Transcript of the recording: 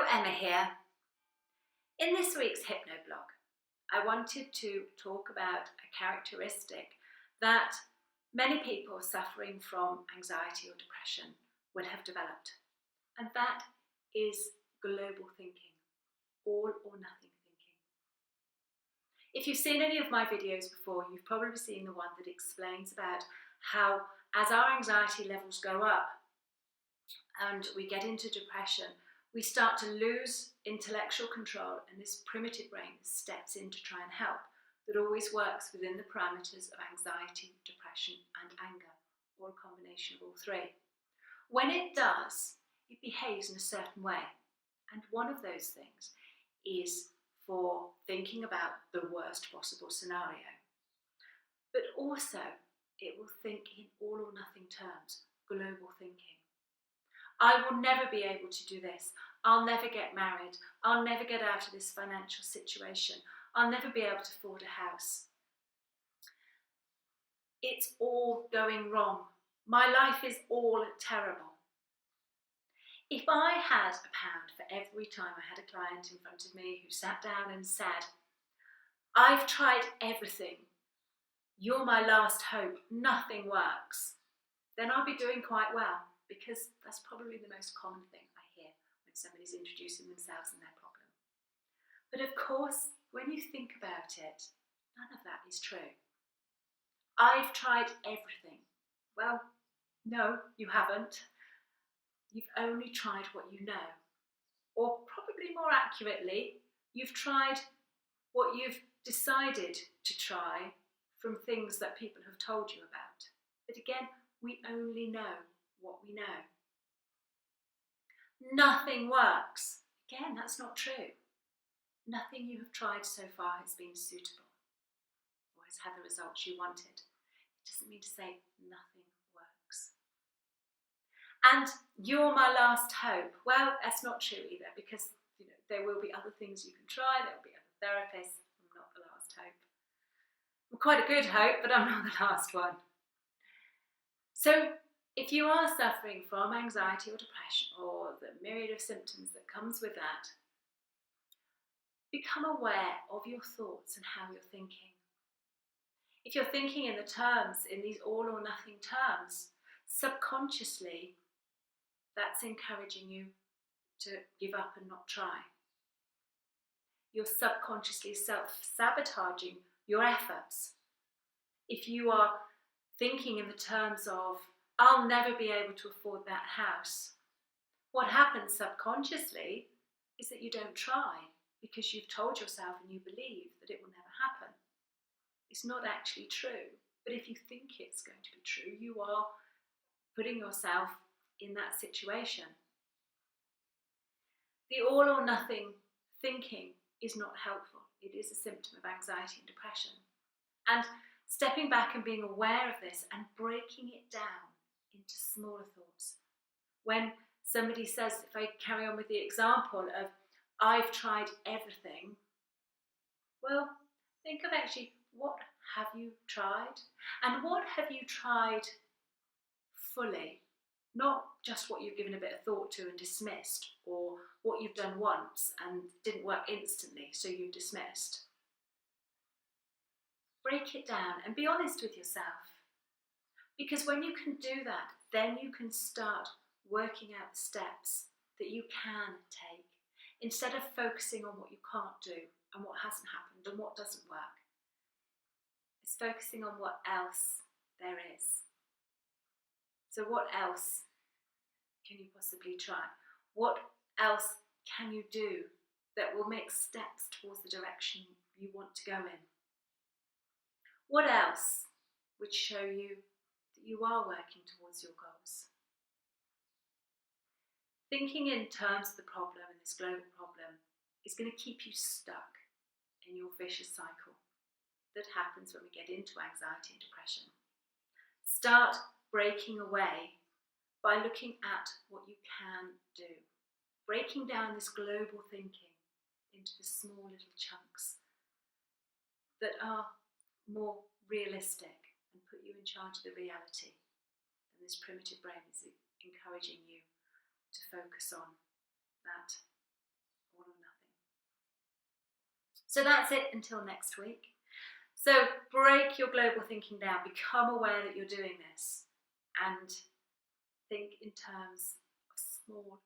Hello, Emma here. In this week's Hypnoblog, I wanted to talk about a characteristic that many people suffering from anxiety or depression will have developed, and that is global thinking, all or nothing thinking. If you've seen any of my videos before, you've probably seen the one that explains about how as our anxiety levels go up and we get into depression, we start to lose intellectual control, and this primitive brain steps in to try and help, that always works within the parameters of anxiety, depression and anger, or a combination of all three. When it does, it behaves in a certain way, and one of those things is for thinking about the worst possible scenario, but also it will think in all or nothing terms, global thinking. I will never be able to do this. I'll never get married. I'll never get out of this financial situation. I'll never be able to afford a house. It's all going wrong. My life is all terrible. If I had £1 for every time I had a client in front of me who sat down and said, "I've tried everything. You're my last hope. Nothing works," then I'll be doing quite well, because that's probably the most common thing I hear when somebody's introducing themselves and their problem. But of course, when you think about it, none of that is true. I've tried everything. Well, no, you haven't. You've only tried what you know. Or probably more accurately, you've tried what you've decided to try from things that people have told you about. But again, we only know what we know. Nothing works. Again, that's not true. Nothing you have tried so far has been suitable or has had the results you wanted. It doesn't mean to say nothing works. And you're my last hope. Well, that's not true either, because there will be other things you can try, there will be other therapists. I'm not the last hope. I'm quite a good hope, but I'm not the last one. So if you are suffering from anxiety or depression, or the myriad of symptoms that comes with that, become aware of your thoughts and how you're thinking. If you're thinking in these all or nothing terms, subconsciously, that's encouraging you to give up and not try. You're subconsciously self-sabotaging your efforts. If you are thinking in the terms of, "I'll never be able to afford that house," what happens subconsciously is that you don't try, because you've told yourself and you believe that it will never happen. It's not actually true, but if you think it's going to be true, you are putting yourself in that situation. The all or nothing thinking is not helpful. It is a symptom of anxiety and depression. And stepping back and being aware of this and breaking it down into smaller thoughts. When somebody says, if I carry on with the example of, "I've tried everything," well, think of actually, what have you tried? And what have you tried fully? Not just what you've given a bit of thought to and dismissed, or what you've done once and didn't work instantly, so you've dismissed. Break it down and be honest with yourself. Because when you can do that, then you can start working out the steps that you can take, instead of focusing on what you can't do and what hasn't happened and what doesn't work. It's focusing on what else there is. So what else can you possibly try? What else can you do that will make steps towards the direction you want to go in? What else would show you that you are working towards your goals? Thinking in terms of the problem and this global problem is going to keep you stuck in your vicious cycle that happens when we get into anxiety and depression. Start breaking away by looking at what you can do. Breaking down this global thinking into the small little chunks that are more realistic and put you in charge of the reality. And this primitive brain is encouraging you to focus on that So that's it until next week. So break your global thinking down, become aware that you're doing this, and think in terms of small